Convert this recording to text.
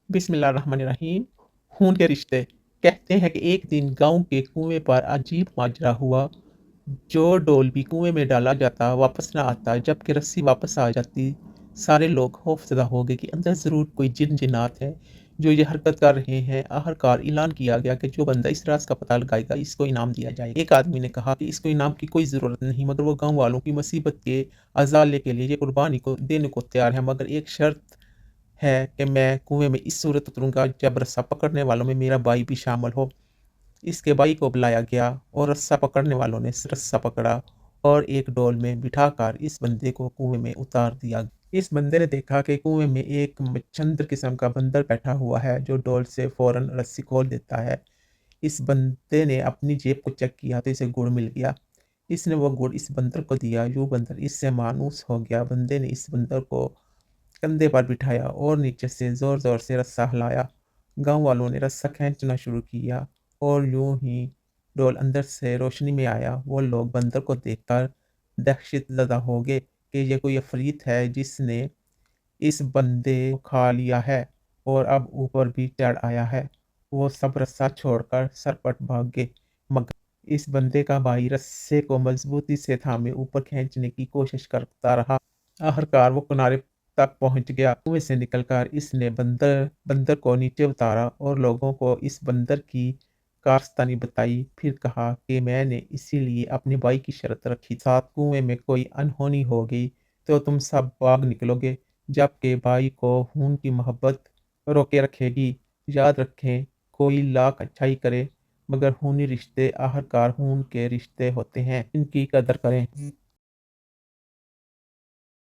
बिस्मिल्लाहिर्रहमानिर्रहीम। खून के रिश्ते। कहते हैं कि एक दिन गांव के कुएं पर अजीब माजरा हुआ। जो डोल भी कुएं में डाला जाता वापस ना आता, जबकि रस्सी वापस आ जाती। सारे लोग खौफजदा हो गए कि अंदर जरूर कोई जिन जिन्नात है जो ये हरकत कर रहे हैं। आखिरकार ऐलान किया गया कि जो बंदा इस राज का पता लगाएगा इसको इनाम दिया जाएगा। एक आदमी ने कहा कि इसको इनाम की कोई जरूरत नहीं, मगर वो गांव वालों की मुसीबत के अजाले के लिए ये कुर्बानी को देने को तैयार है, मगर एक शर्त है कि मैं कुएं में इस सूरत उतरूंगा जब रस्सा पकड़ने वालों में मेरा भाई भी शामिल हो। इसके भाई को बुलाया गया और रस्सा पकड़ने वालों ने रस्सा पकड़ा और एक डोल में बिठाकर इस बंदे को कुएं में उतार दिया। इस बंदे ने देखा कि कुएं में एक मच्छर किस्म का बंदर बैठा हुआ है जो डोल से फौरन रस्सी खोल देता है। इस बंदे ने अपनी जेब को चेक किया तो इसे गुड़ मिल गया। इसने वो गुड़ इस बंदर को दिया। यूं बंदर इससे मायूस हो गया। बंदे ने इस बंदर को कंधे पर बिठाया और नीचे से जोर जोर से रस्सा हिलाया। गांव वालों ने रस्सा खींचना शुरू किया और यूं ही डोल अंदर से रोशनी में आया। वो लोग बंदर को देखकर दहशत ज़दा हो गए कि ये कोई अफरीत है जिसने इस बंदे को खा लिया है और अब ऊपर भी चढ़ आया है। वो सब रस्सा छोड़कर सरपट भाग गए, मगर इस बंदे का भाई रस्से को मजबूती से थामे ऊपर खींचने की कोशिश करता रहा। आखिरकार वो किनारे तक पहुंच गया। कुएं से निकलकर इसने बंदर बंदर को नीचे उतारा और लोगों को इस बंदर की कारस्तानी बताई। फिर कहा कि मैंने इसीलिए अपने भाई की शर्त रखी। साथ कुएं में कोई अनहोनी हो गई तो तुम सब भाग निकलोगे, जबकि भाई को खून की मोहब्बत रोके रखेगी। याद रखें, कोई लाख अच्छाई करे मगर खूनी रिश्ते आखिरकार खून के रिश्ते होते हैं, इनकी कदर करें।